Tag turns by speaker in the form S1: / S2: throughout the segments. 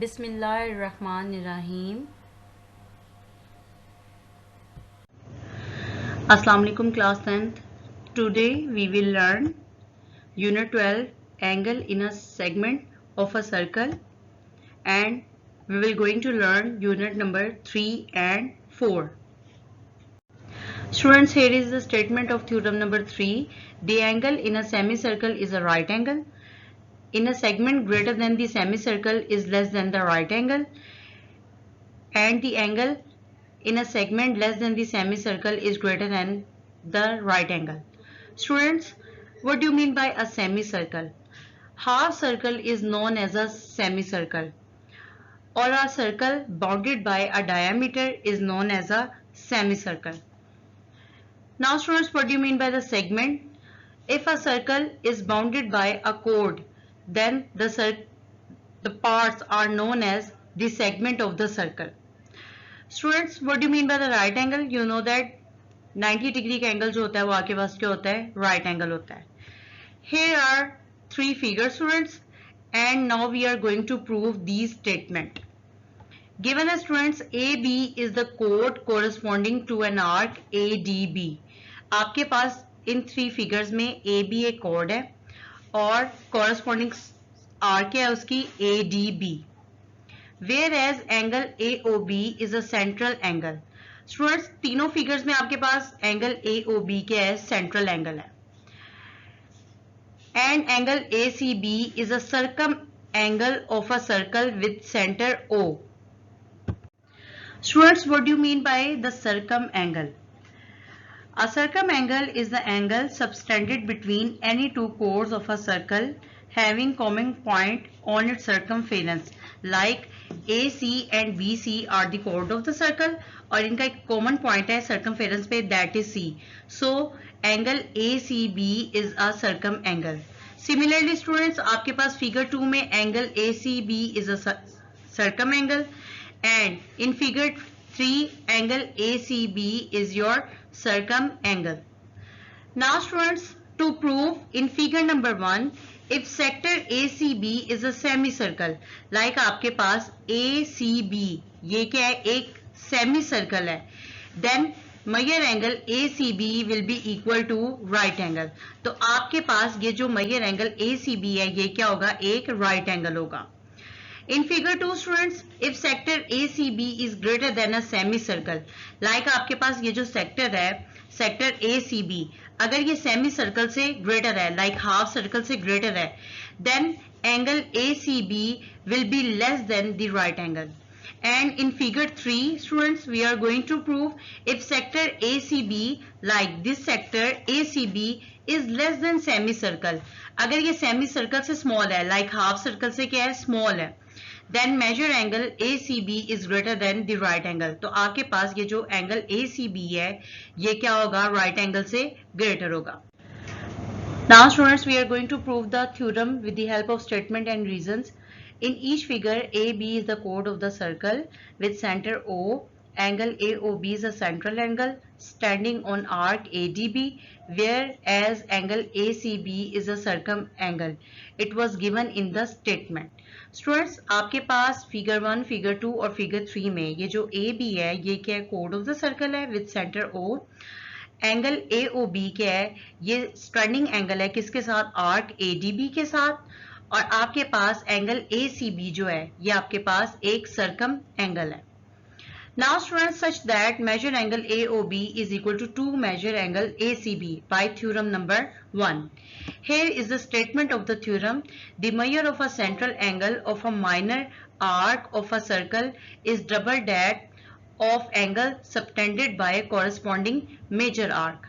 S1: बिस्मिल्लाहिर्रहमानिर्रहीम। Assalamu alaikum class 10th. Today we will learn unit 12 angle in a segment of a circle, and we will going to learn unit number 3 and 4. Students, here is the statement of theorem number 3. The angle in a semicircle is a right angle. In a segment greater than the semicircle is less than the right angle, and the angle in a segment less than the semicircle is greater than the right angle. Students, what do you mean by a semicircle? Half circle is known as a semicircle, or a circle bounded by a diameter is known as a semicircle. Now students, what do you mean by the segment? If a circle is bounded by a chord, then the parts are known as the segment of the circle. Students, what do you mean by the right angle? You know that 90 degree का angle जो होता है वो आपके पास क्या होता है? Right angle होता है. Here are three figures, students, and now we are going to prove these statement. Given as students, AB is the chord corresponding to an arc ADB. आपके पास इन थ्री फिगर्स में AB एक chord है और corresponding arc है उसकी ADB. Whereas angle AOB is a central angle. Students, तीनों figures में आपके पास एंगल AOB क्या है? सेंट्रल एंगल है. And angle ACB is a circumangle of a circle with center O. Students, what do you mean by the circumangle? A circumangle is the angle subtended between any two chords of a circle having common point on its circumference. Like AC and BC are the chord of the circle और इनका एक common point है circumference पे, that is C. So angle ACB is a circumangle. Similarly students, आपके पास figure 2 में angle ACB is a circumangle, and in figure 3 angle ACB is your circumangle. Now students, to prove in figure number 1, if sector ACB is a semicircle, like आपके पास ACB ये क्या है? एक semicircle है, then measure angle ACB will be equal to right angle. तो आपके पास ये जो measure angle ACB है ये क्या होगा? एक right angle होगा. In figure 2 students, if sector ACB is greater than a semicircle, like आपके पास ये जो sector है sector ACB, अगर ये semicircle से greater है, like half circle से greater है, then angle ACB will be less than the right angle. And in figure 3 students, we are going to prove if sector ACB, like this sector ACB is less than semicircle, अगर ये semicircle से small है, like half circle से क्या है? Small है, then measure angle ACB is greater than the right angle. तो आपके पास ये जो angle ACB है ये क्या होगा? right angle से greater होगा. Now students, we are going to prove the theorem with the help of statement and reasons. In each figure, AB is the chord of the circle with center O. Angle AOB is a central angle standing on arc ADB, whereas angle ACB is a circumangle. It was given in the statement. Students, आपके पास figure 1, figure 2 और figure 3 में ये जो AB है ये क्या है? Code of the circle है with centre O. Angle AOB क्या है? ये स्टैंडिंग एंगल है किसके साथ? आर्क ADB के साथ. और आपके पास एंगल ACB जो है ये आपके पास एक सर्कम एंगल है. Now students, such that measure angle AOB is equal to 2 measure angle ACB by theorem number 1. Here is the statement of the theorem. The measure of a central angle of a minor arc of a circle is double that of angle subtended by a corresponding major arc.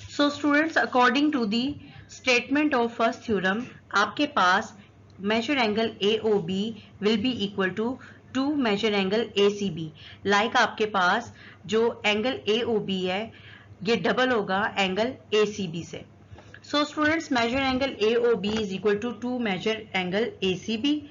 S1: So students, according to the statement of first theorem, आपके पास measure angle AOB will be equal to 2 measure angle ACB. like आपके पास जो angle AOB है ये double होगा angle ACB से. So students, measure angle AOB is equal to 2 measure angle ACB.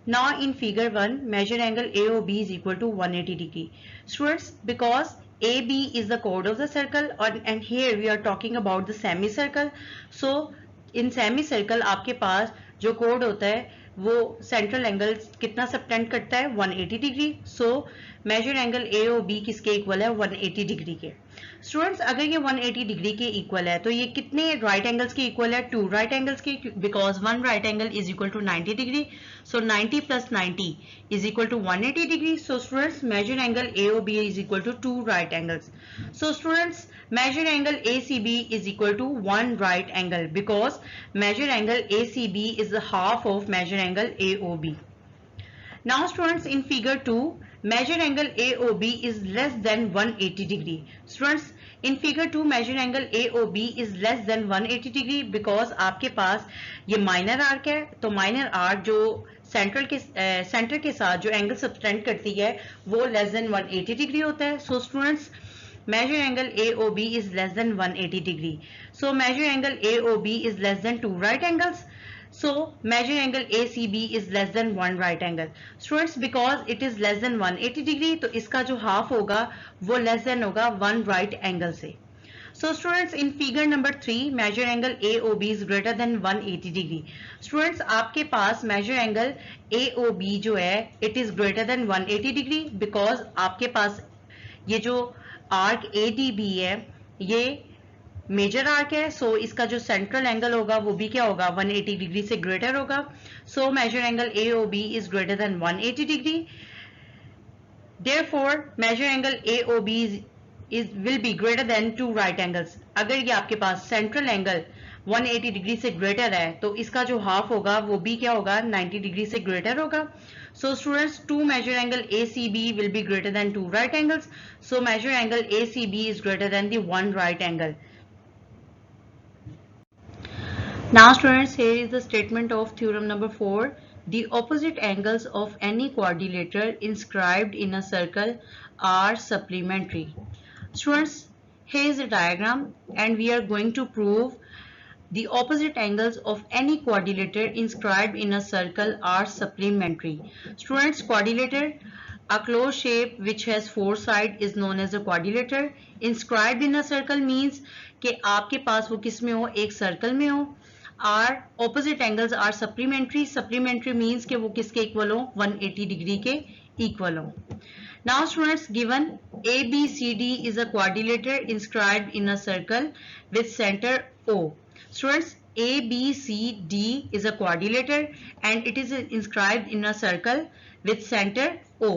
S1: Now in figure 1, measure angle AOB is equal to 180 degree. Students, because AB is the chord of the circle and here we are talking about the semicircle. So in semicircle आपके पास जो chord होता है वो central angle कितना subtend करता है 180 degree. So measure angle A O B किसके equal है 180 डिग्री के। स्टूडेंट्स अगर ये 180 डिग्री के इक्वल है तो ये कितने राइट एंगल्स के इक्वल है 2 राइट एंगल्स के, because 1 right angle is equal to 90 degree. So 90 plus 90 is equal to 180 degree. So students measure angle A O B is equal to 2 right angles. So students measure angle ACB is equal to 1 right angle because measure angle ACB is the half of measure angle AOB. Now students in figure 2 measure angle AOB is less than 180 degree. Students in figure 2 measure angle AOB is less than 180 degree because आपके पास ये minor arc है, तो minor arc जो centre के साथ जो angle subtend करती है वो लेस देन 180 डिग्री होता है। सो students measure angle AOB is less than 180 degree. So measure angle AOB is less than 2 right angles. So measure angle ACB is less than 1 right angle. Students because it is less than 180 degree तो इसका जो half होगा वो less than होगा 1 right angle से। So students in figure number 3 measure angle AOB is greater than 180 degree. Students आपके पास measure angle AOB जो है it is greater than 180 degree because आपके पास ये जो आर्क ADB है ये मेजर आर्क है। सो इसका जो सेंट्रल एंगल होगा वो भी क्या होगा 180 डिग्री से ग्रेटर होगा। So measure angle AOB is greater than 180 degree. Therefore measure angle AOB is will be greater than 2 right angles. अगर ये आपके पास सेंट्रल एंगल 180 डिग्री से ग्रेटर है तो इसका जो हाफ होगा वो भी क्या होगा 90 डिग्री से ग्रेटर होगा। So students 2 measure angle ACB will be greater than 2 right angles. So measure angle ACB is greater than the 1 right angle. Now students here is the statement of theorem number 4. The opposite angles of any quadrilateral inscribed in a circle are supplementary. Students here is a diagram and we are going to prove the opposite angles of any quadrilateral inscribed in a circle are supplementary. Students quadrilateral, a closed shape which has 4 sides is known as a quadrilateral. Inscribed in a circle means कि आपके पास वो किस में हो एक circle में हो। Our opposite angles are supplementary. Supplementary means कि वो किसके इक्वल हो 180 डिग्री के इक्वल हो। Now students given ABCD is a quadrilateral inscribed in a circle with center O. Students ABCD is a quadrilateral and it is inscribed in a circle with center O.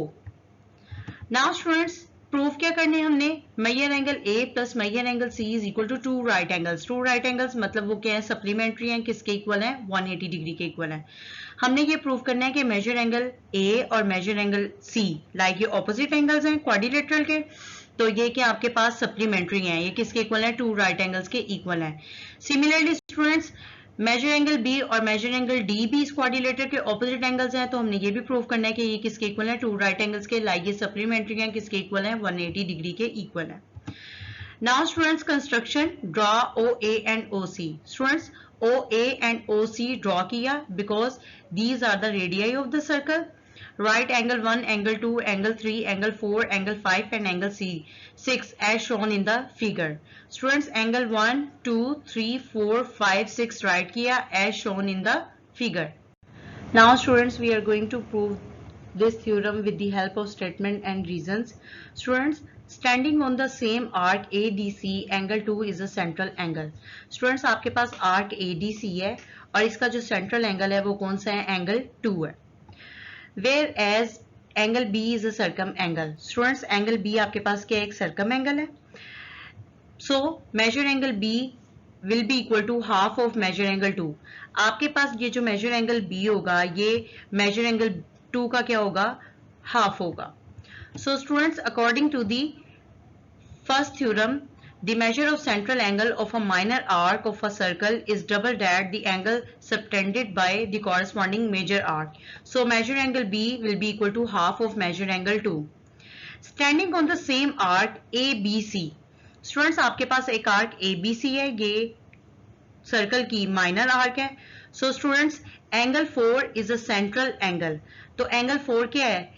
S1: Now students proof क्या करने हमने measure angle A plus major angle C is equal to 2 right angles. 2 right angles मतलब वो क्या है supplementary हैं, किसके equal है 180 डिग्री के इक्वल है। हमने ये प्रूफ करना है कि मेजर एंगल A और मेजर एंगल C लाइक ये ऑपोजिट एंगल्स हैं क्वाड्रिलेटरल के, तो ये क्या आपके पास सप्लीमेंट्री हैं, ये किसके इक्वल है 2 राइट एंगल्स के इक्वल है। Similarly students measure angle B और मेजर एंगल D भी इस क्वाड्रिलेटरल के ऑपोजिट एंगल्स हैं, तो हमने ये भी प्रूव करना है कि ये किसके इक्वल है 2 राइट एंगल्स के, लाइक ये सप्लीमेंट्री हैं किसके इक्वल है 180 डिग्री के इक्वल है। Now students construction draw OA and OC। Students OA and OC draw किया because these are the radii of the circle. Write angle 1, angle 2, angle 3, angle 4, angle 5 and angle 6 as shown in the figure. Students angle 1, 2, 3, 4, 5, 6 write किया as shown in the figure. Now students we are going to prove this theorem with the help of statement and reasons. Students standing on the same arc ADC angle 2 is a central angle. Students आपके पास arc ADC है और इसका जो central angle है वो कौन सा है angle 2 है। Whereas angle B is a circumangle. Students angle B आपके पास क्या एक circumangle है। So measure angle B will be equal to half of measure angle 2. आपके पास ये जो measure angle B होगा ये measure angle 2 का क्या होगा half होगा। So students according to the first theorem the measure of central angle of a minor arc of a circle is double that the angle subtended by the corresponding major arc. So measure angle B will be equal to half of measure angle 2. Standing on the same arc ABC. Students आपके पास एक arc ABC है, ये circle की minor arc है। So students angle 4 is a central angle. तो angle 4 क्या है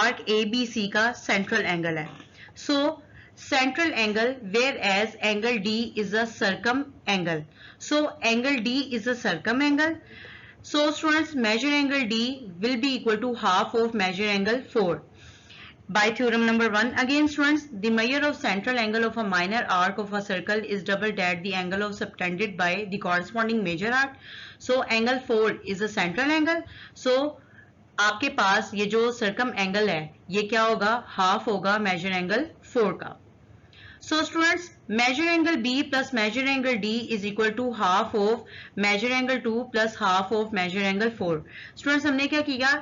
S1: arc ABC का central angle है। So central angle whereas angle D is a circumangle. So angle D is a circumangle. So students, measure angle D will be equal to half of measure angle 4. By theorem number 1, again students, the measure of central angle of a minor arc of a circle is double that the angle of subtended by the corresponding major arc. So angle 4 is a central angle. So आपके पास ये जो circum angle है ये क्या होगा, half होगा major angle 4 का. So students, measure angle B plus measure angle D is equal to half of measure angle 2 plus half of measure angle 4. Students, हमने क्या किया,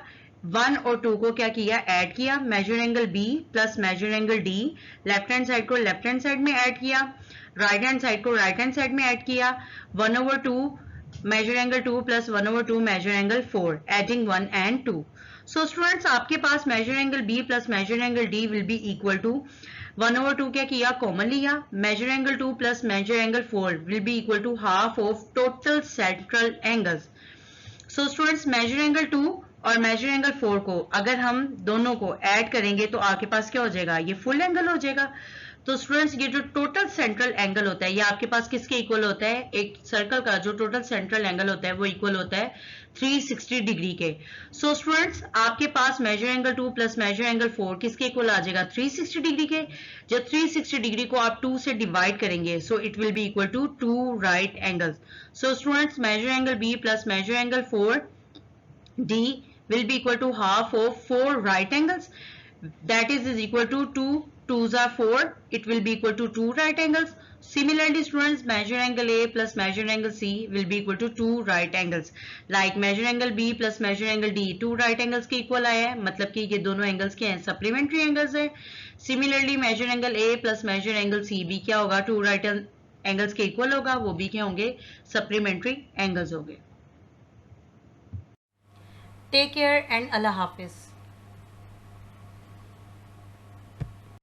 S1: 1 और 2 को क्या किया, ऐड किया. Measure angle B plus major angle D, left hand side को left hand side में ऐड किया, राइट हैंड साइड को राइट हैंड साइड में ऐड किया. 1/2 measure angle 2 plus 1/2 measure angle 4, adding 1 and 2. So students, आपके पास measure angle B plus measure angle D will be equal to 1/2 क्या किया, common लिया. measure angle 2 plus measure angle 4 will be equal to half of total central angles. So students, measure angle 2 और measure angle 4 को अगर हम दोनों को add करेंगे तो आपके पास क्या हो जाएगा, ये फुल एंगल हो जाएगा. तो स्टूडेंट्स, ये जो टोटल सेंट्रल एंगल होता है ये आपके पास किसके इक्वल होता है, एक सर्कल का जो टोटल सेंट्रल एंगल होता है वो इक्वल होता है 360 डिग्री के. सो स्टूडेंट्स, आपके पास major angle 2 plus major angle 4 किसके इक्वल आ जाएगा, 360 डिग्री के. जब 360 डिग्री को आप 2 से डिवाइड करेंगे so it will be equal to 2 right angles. So students, measure angle B plus major angle 4 D will be equal to half of 4 right angles, that is equal to 2 2s are 4, it will be equal to 2 right angles. Similarly students, measure angle A plus measure angle C will be equal to 2 right angles. Like measure angle B plus measure angle D 2 right angles के equal आया है, मतलब कि ये दोनों angles के हैं, supplementary angles है. Similarly measure angle A plus measure angle C भी क्या होगा, 2 right एंगल्स के इक्वल होगा, वो भी क्या होंगे, सप्लीमेंट्री एंगल्स होंगे. टेक केयर एंड अल्लाह हाफिज.